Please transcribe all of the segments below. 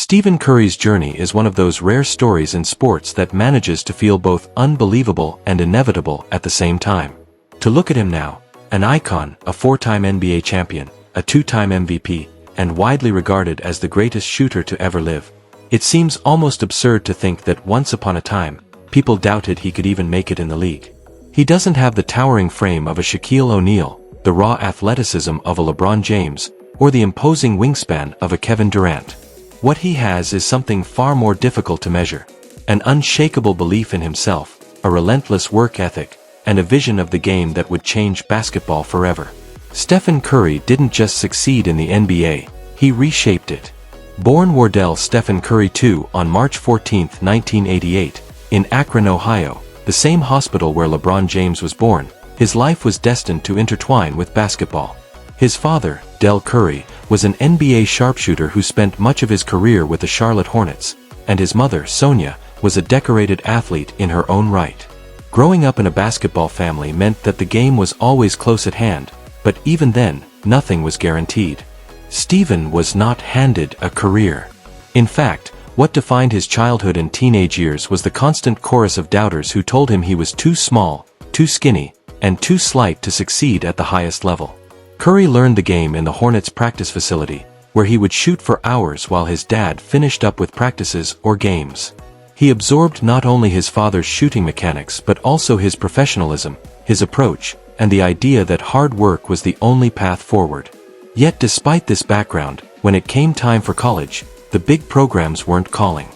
Stephen Curry's journey is one of those rare stories in sports that manages to feel both unbelievable and inevitable at the same time. To look at him now, an icon, a four-time NBA champion, a two-time MVP, and widely regarded as the greatest shooter to ever live, it seems almost absurd to think that once upon a time, people doubted he could even make it in the league. He doesn't have the towering frame of a Shaquille O'Neal, the raw athleticism of a LeBron James, or the imposing wingspan of a Kevin Durant. What he has is something far more difficult to measure: an unshakable belief in himself, a relentless work ethic, and a vision of the game that would change basketball forever. Stephen Curry didn't just succeed in the NBA, he reshaped it. Born Wardell Stephen Curry II on March 14, 1988, in Akron, Ohio, the same hospital where LeBron James was born, his life was destined to intertwine with basketball. His father, DELL Curry, was an NBA sharpshooter who spent much of his career with the Charlotte Hornets, and his mother, Sonia, was a decorated athlete in her own right. Growing up in a basketball family meant that the game was always close at hand, but even then, nothing was guaranteed. Stephen was not handed a career. In fact, what defined his childhood and teenage years was the constant chorus of doubters who told him he was too small, too skinny, and too slight to succeed at the highest level. Curry learned the game in the Hornets practice facility, where he would shoot for hours while his dad finished up with practices or games. He absorbed not only his father's shooting mechanics but also his professionalism, his approach, and the idea that hard work was the only path forward. Yet despite this background, when it came time for college, the big programs weren't calling.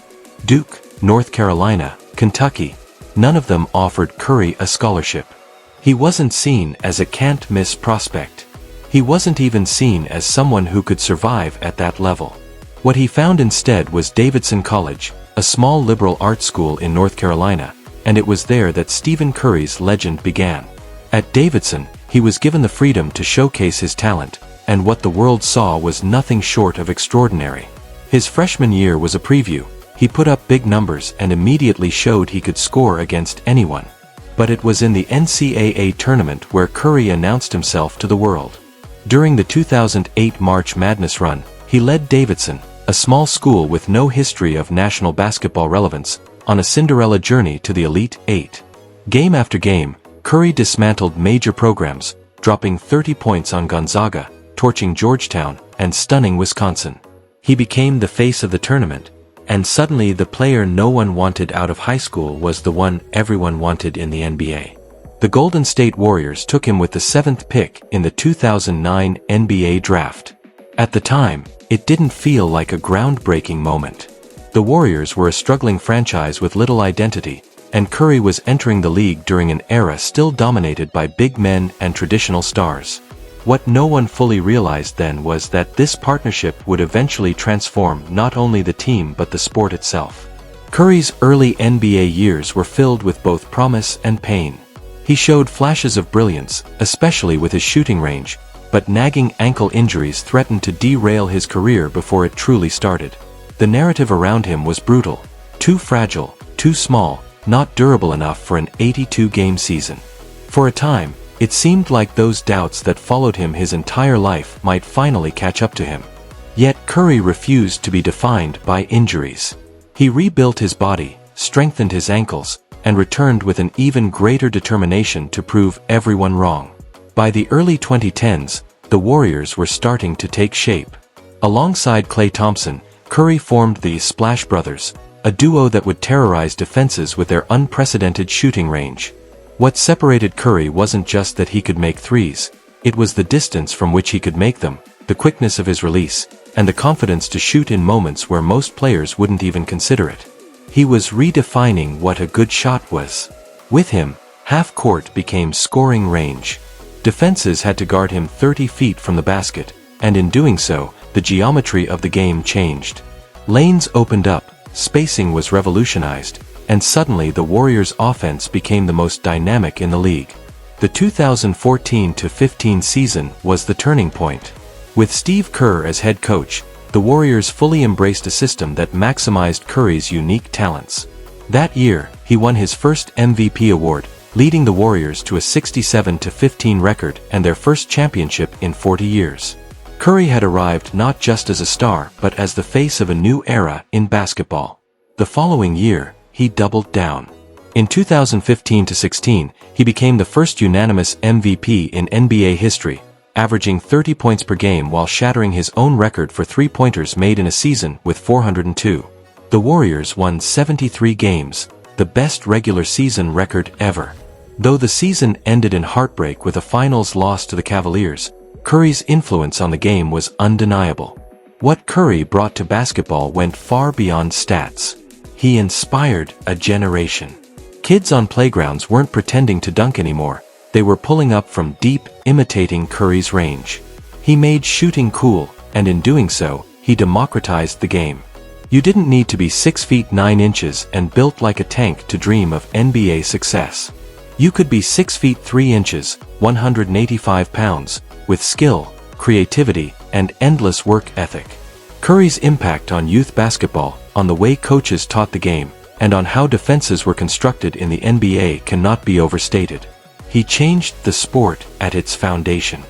Duke, North Carolina, Kentucky, none of them offered Curry a scholarship. He wasn't seen as a can't-miss prospect. He wasn't even seen as someone who could survive at that level. What he found instead was Davidson College, a small liberal arts school in North Carolina, and it was there that Stephen Curry's legend began. At Davidson, he was given the freedom to showcase his talent, and what the world saw was nothing short of extraordinary. His freshman year was a preview. He put up big numbers and immediately showed he could score against anyone. But it was in the NCAA tournament where Curry announced himself to the world. During the 2008 March Madness run, he led Davidson, a small school with no history of national basketball relevance, on a Cinderella journey to the Elite Eight. Game after game, Curry dismantled major programs, dropping 30 points on Gonzaga, torching Georgetown, and stunning Wisconsin. He became the face of the tournament, and suddenly the player no one wanted out of high school was the one everyone wanted in the NBA. The Golden State Warriors took him with the 7th pick in the 2009 NBA draft. At the time, it didn't feel like a groundbreaking moment. The Warriors were a struggling franchise with little identity, and Curry was entering the league during an era still dominated by big men and traditional stars. What no one fully realized then was that this partnership would eventually transform not only the team but the sport itself. Curry's early NBA years were filled with both promise and pain. He showed flashes of brilliance, especially with his shooting range, but nagging ankle injuries threatened to derail his career before it truly started. The narrative around him was brutal: too fragile, too small, not durable enough for an 82-game season. For a time, it seemed like those doubts that followed him his entire life might finally catch up to him. Yet Curry refused to be defined by injuries. He rebuilt his body, strengthened his ankles, and returned with an even greater determination to prove everyone wrong. By the early 2010s, the Warriors were starting to take shape. Alongside Klay Thompson, Curry formed the Splash Brothers, a duo that would terrorize defenses with their unprecedented shooting range. What separated Curry wasn't just that he could make threes, it was the distance from which he could make them, the quickness of his release, and the confidence to shoot in moments where most players wouldn't even consider it. He was redefining what a good shot was. With him, half-court became scoring range. Defenses had to guard him 30 feet from the basket, and in doing so, the geometry of the game changed. Lanes opened up, spacing was revolutionized, and suddenly the Warriors' offense became the most dynamic in the league. The 2014-15 season was the turning point. With Steve Kerr as head coach, the Warriors fully embraced a system that maximized Curry's unique talents. That year, he won his first MVP award, leading the Warriors to a 67-15 record and their first championship in 40 years. Curry had arrived not just as a star but as the face of a new era in basketball. The following year, he doubled down. In 2015-16, he became the first unanimous MVP in NBA history, averaging 30 points per game while shattering his own record for three-pointers made in a season with 402. The Warriors won 73 games, the best regular season record ever. Though the season ended in heartbreak with a finals loss to the Cavaliers, Curry's influence on the game was undeniable. What Curry brought to basketball went far beyond stats. He inspired a generation. Kids on playgrounds weren't pretending to dunk anymore. They were pulling up from deep, imitating Curry's range. He made shooting cool, and in doing so, he democratized the game. You didn't need to be 6 feet 9 inches and built like a tank to dream of NBA success. You could be 6 feet 3 inches, 185 pounds, with skill, creativity, and endless work ethic. Curry's impact on youth basketball, on the way coaches taught the game, and on how defenses were constructed in the NBA cannot be overstated. He changed the sport at its foundation.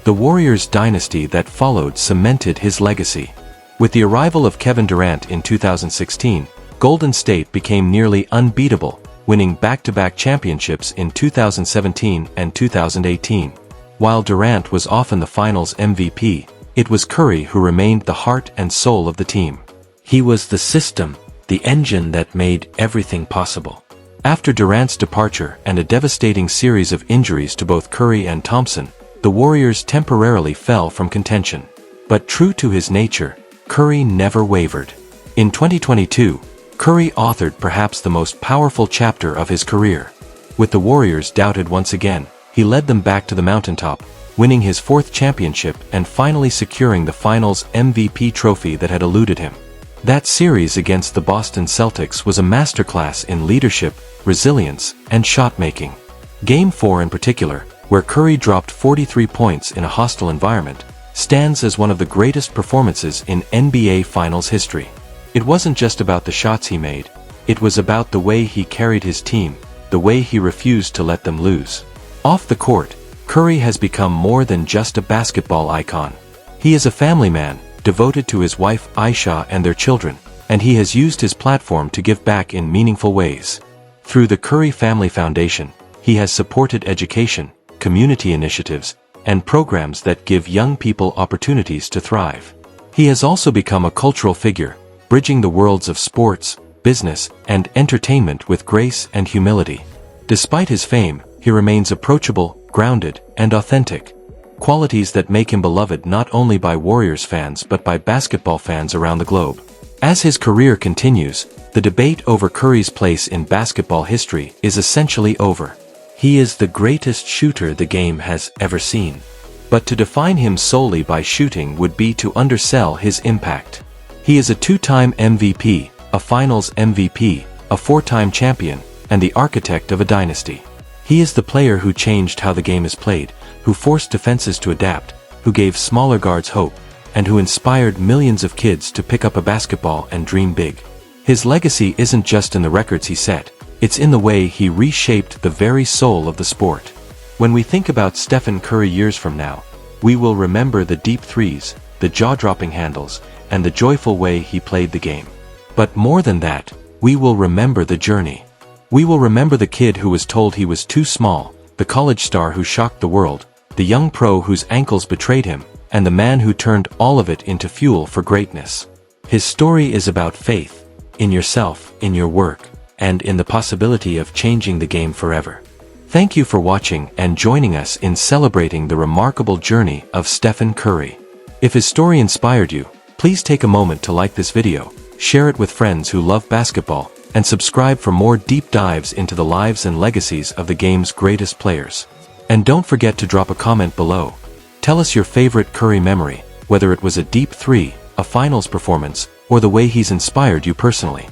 The Warriors dynasty that followed cemented his legacy. With the arrival of Kevin Durant in 2016, Golden State became nearly unbeatable, winning back-to-back championships in 2017 and 2018. While Durant was often the finals MVP, it was Curry who remained the heart and soul of the team. He was the system, the engine that made everything possible. After Durant's departure and a devastating series of injuries to both Curry and Thompson, the Warriors temporarily fell from contention. But true to his nature, Curry never wavered. In 2022, Curry authored perhaps the most powerful chapter of his career. With the Warriors doubted once again, he led them back to the mountaintop, winning his 4th championship and finally securing the Finals MVP trophy that had eluded him. That series against the Boston Celtics was a masterclass in leadership, resilience, and shot-making. Game 4 in particular, where Curry dropped 43 points in a hostile environment, stands as one of the greatest performances in NBA Finals history. It wasn't just about the shots he made, it was about the way he carried his team, the way he refused to let them lose. Off the court, Curry has become more than just a basketball icon. He is a family man, devoted to his wife Aisha and their children, and he has used his platform to give back in meaningful ways. Through the Curry Family Foundation, he has supported education, community initiatives, and programs that give young people opportunities to thrive. He has also become a cultural figure, bridging the worlds of sports, business, and entertainment with grace and humility. Despite his fame, he remains approachable, grounded, and authentic. Qualities that make him beloved not only by Warriors fans but by basketball fans around the globe. As his career continues, the debate over Curry's place in basketball history is essentially over. He is the greatest shooter the game has ever seen. But to define him solely by shooting would be to undersell his impact. He is a 2-time MVP, a Finals MVP, a 4-time champion, and the architect of a dynasty. He is the player who changed how the game is played, who forced defenses to adapt, who gave smaller guards hope, and who inspired millions of kids to pick up a basketball and dream big. His legacy isn't just in the records he set, it's in the way he reshaped the very soul of the sport. When we think about Stephen Curry years from now, we will remember the deep threes, the jaw-dropping handles, and the joyful way he played the game. But more than that, we will remember the journey. We will remember the kid who was told he was too small, the college star who shocked the world, the young pro whose ankles betrayed him, and the man who turned all of it into fuel for greatness. His story is about faith, in yourself, in your work, and in the possibility of changing the game forever. Thank you for watching and joining us in celebrating the remarkable journey of Stephen Curry. If his story inspired you, please take a moment to like this video, share it with friends who love basketball, and subscribe for more deep dives into the lives and legacies of the game's greatest players. And don't forget to drop a comment below. Tell us your favorite Curry memory, whether it was a deep three, a finals performance, or the way he's inspired you personally.